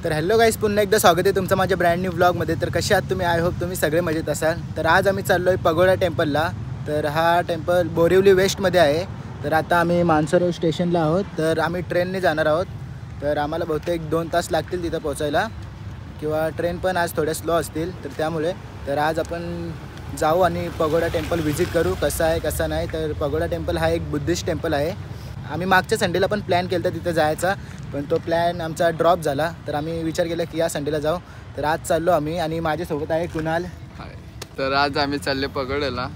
तर hello guys, पुन्हा एकदा स्वागत आहे तुमचं माझ्या ब्रँड न्यू व्लॉगमध्ये. तर कसे आहात तुम्ही? आय होप तुम्ही सगळे मजेत असाल. तर आज आम्ही चाललो आहे पगोडा टेम्पलला. तर हा टेम्पल बोरिवली वेस्टमध्ये आहे. तर आता आम्ही मानसरोवर स्टेशनला आहोत. तर आम्ही ट्रेनने जाणार आहोत. तर आम्हाला बहुतेक 2 तास लागतील तिथं पोचायला, किंवा ट्रेन पण आज थोड्या स्लो असतील. तर त्यामुळे तर आज आपण जाऊ आणि पगोडा टेम्पल व्हिजिट करू, कसा आहे कसा नाही. तर पगोडा टेम्पल हा एक बुद्धिस्ट टेम्पल आहे. आम्ही मागच्या संडेला पण प्लॅन केला होता तिथे जायचा, पण तो प्लॅन आमचा ड्रॉप झाला. तर आम्ही विचार केला की या संडेला जाऊ. तर आज चाललो आम्ही आणि माझ्यासोबत आहे कुणाल. तर आज आम्ही चालले पगोड्याला.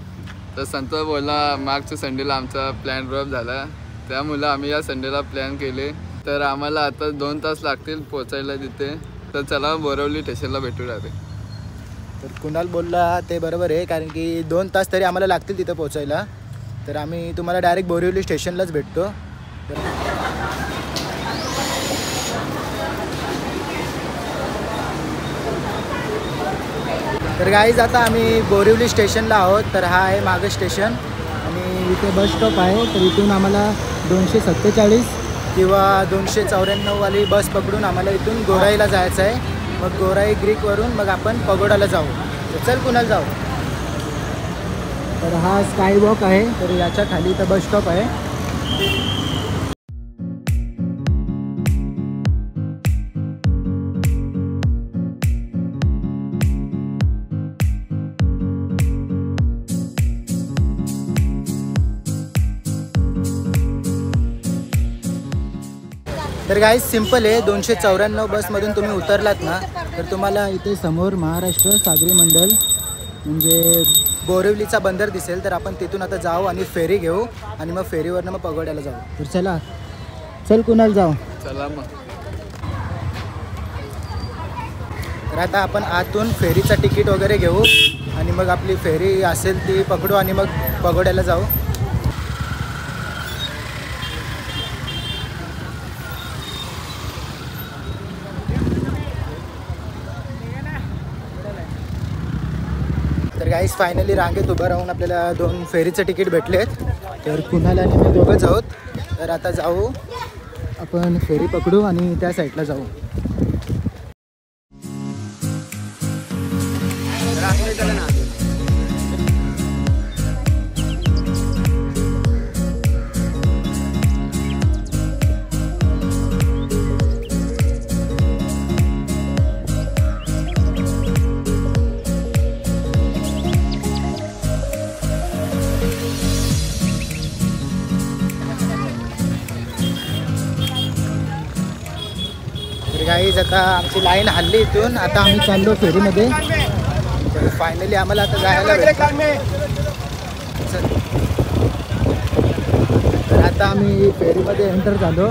तर संतोष बोलला मागच्या संडेला आमचा प्लॅन ड्रॉप झाला, त्यामुळे आम्ही या संडेला प्लॅन केले. तर आम्हाला आता 2 तास लागतील पोचायला तिथे. तर चला बोरिवली स्टेशनला भेटू राहते. तर कुणाल बोलला ते बरोबर आहे, कारण की 2 तास तरी आम्हाला लागतील तिथं पोचायला. तर आम्ही तुम्हाला डायरेक्ट बोरिवली स्टेशनलाच भेटतो. तर गाईज आता आम्ही बोरिवली स्टेशनला आहोत. तर हा आहे मागं स्टेशन आणि इथे बस स्टॉप आहे. तर इथून आम्हाला 247 किंवा 294 वाली बस पकडून आम्हाला इथून गोराईला जायचं आहे. मग गोराई ग्रीकवरून मग आपण पगोडाला जाऊ. तर चल कुणाल जाऊ. तर हा स्काय वॉक आहे. तर याच्या खाली इथं बस स्टॉप आहे. तर गाईज सिंपल आहे. 294 बसमधून तुम्ही उतरलात ना, तर तुम्हाला इथे समोर महाराष्ट्र सागरी मंडल म्हणजे बोरिवलीचा बंदर दिसेल. तर आपण तिथून आता जाऊ आणि फेरी घेऊ आणि मग फेरीवरनं मग पगोड्याला जाऊ. तर चला, चल कुणाल जाऊ. चला मग. तर आता आपण आतून फेरीचं तिकीट वगैरे घेऊ आणि मग आपली फेरी असेल ती पकडू आणि मग पगोड्याला जाऊ. तर गाईस फायनली रांगेत उभं राहून आपल्याला 2 फेरीचं तिकीट भेटलेत. तर कुणाल आणि मी दोघंच आहोत. तर आता जाऊ, आपण फेरी पकडू आणि त्या साईडला जाऊ. गाईज आता आमची लाईन हल्ली इथून. आता आम्ही चाललो फेरीमध्ये. तर फायनली आम्हाला आता जायला भेटलं. तर आता आम्ही फेरीमध्ये एंटर झालो.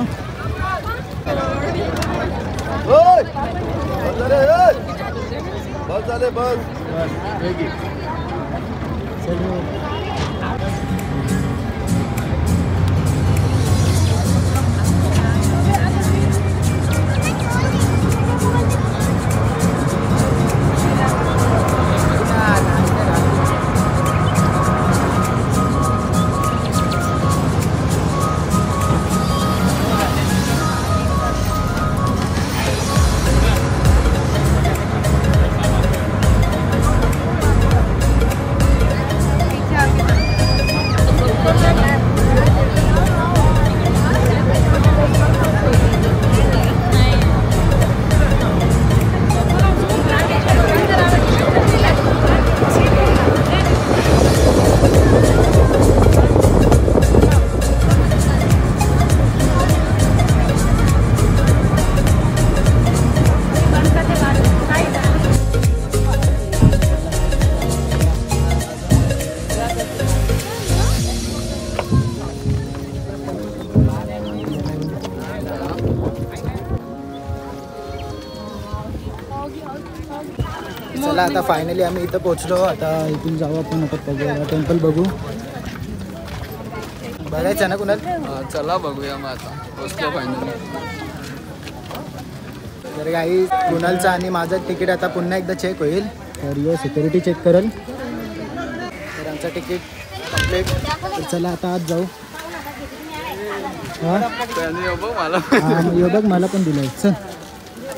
चला आता फायनली आम्ही इथं पोहोचलो. आता इथून जाऊ आपण आता पगोडा टेम्पल बघू. बघायचं ना कुणाल? चला बघूया मग. आता पोचलो फायनली. तर काही कुणालचं आणि माझं तिकीट आता पुन्हा एकदा चेक होईल. तर यो सिक्युरिटी चेक करेल. तर आमचं तिकीट कंप्लीट. तर चला आता आज जाऊ. यो बघ मला पण दिलंय. चल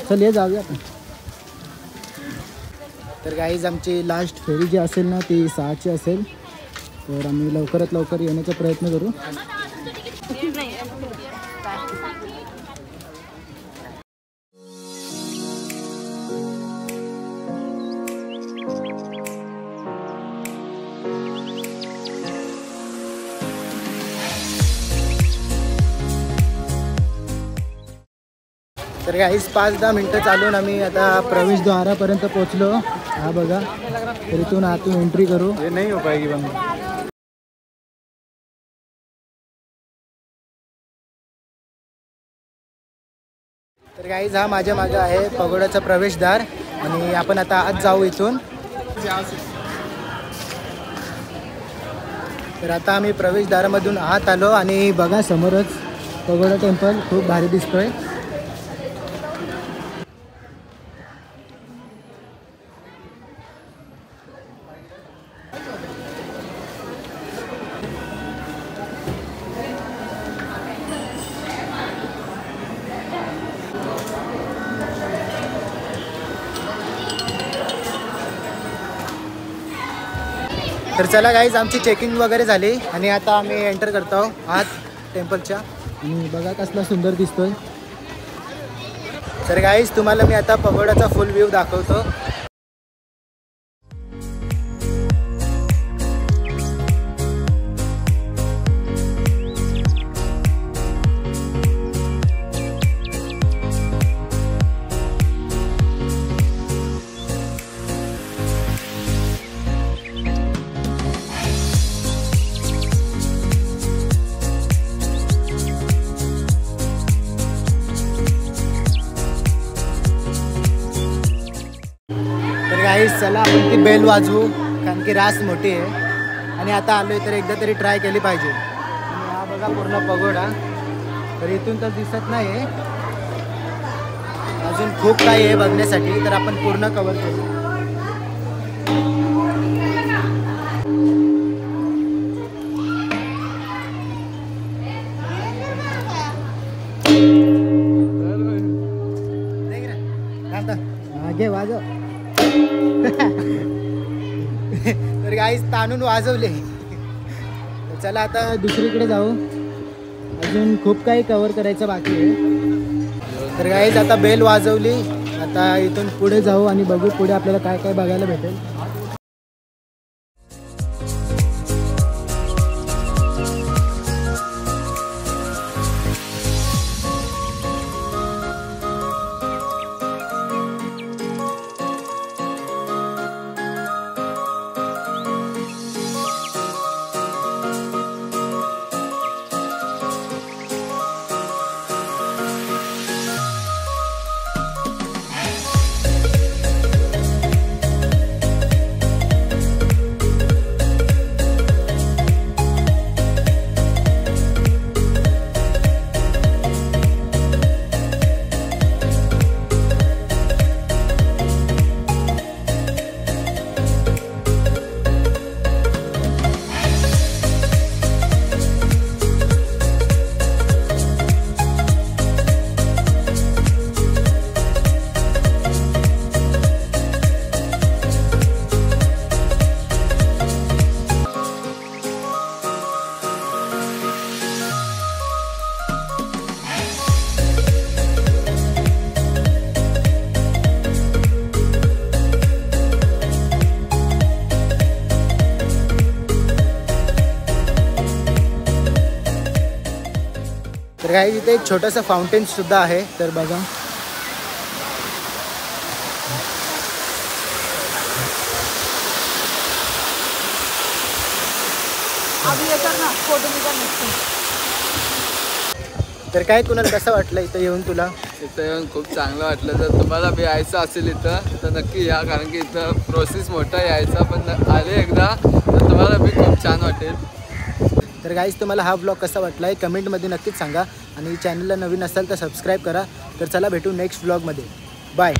चल ये जाऊया आपण. तर गाईज आमची लास्ट फेरी जी असेल ना ती 6ची असेल. तर आम्ही लवकरात लवकर येण्याचा प्रयत्न करू. तर गाईज 5-10 मिनटं चालून आम्ही आता प्रवेशद्वारापर्यंत पोहोचलो. हा बघा. तर इथून आतून एंट्री करू. ये नहीं हो पाएगी बंद. तर गाईज हा माझ्या मागे आहे पगोडाचा प्रवेशद्वार आणि आपण आता आत जाऊ इथून. तर आता आम्ही प्रवेशद्वारामधून आत आलो आणि बघा समोरच पगोडा टेम्पल खूप भारी दिसतोय. तर चला गाईज आमची चेकिंग वगैरे झाली आणि आता आम्ही एंटर करतो आत टेम्पलच्या. आणि बघा कसला सुंदर दिसतोय. तर गाईज तुम्हाला मी आता पगोडाचा फुल व्ह्यू दाखवतो. गाईज चला आपण ती बेल वाजवू कारण की रास मोठी आहे आणि आता आलोय तर एकदा तरी ट्राय केली पाहिजे. आणि हा बघा पूर्ण पगोडा. तर इथून तर दिसत नाही अजून खूप काही आहे बघण्यासाठी. तर आपण पूर्ण कव्हर करू. घे वाजव. तर गाईज ताणून वाजवले. चला आता दुसरीकडे जाऊ. अजून खूप काही कव्हर करायचं बाकी आहे. तर गाईज आता बेल वाजवली. आता इथून पुढे जाऊ आणि बघू पुढे आपल्याला काय काय बघायला भेटेल. तर गाईज इथे एक छोटंसं फाउंटेन सुद्धा आहे. तर बघा तर काय कुणाला कसं वाटलं इथं येऊन? तुला इथं येऊन खूप चांगलं वाटलं. जर तुम्हाला बी यायचं असेल इथं तर नक्की या, कारण की इथं प्रोसेस मोठा यायचा, पण आले एकदा तर तुम्हाला बी खूप छान वाटेल. तर गाईज तुम्हाला हा ब्लॉग कसा वाटला आहे कमेंटमध्ये नक्कीच सांगा आणि चॅनलला नवीन असाल तर सबस्क्राईब करा. तर चला भेटू नेक्स्ट ब्लॉगमध्ये. बाय.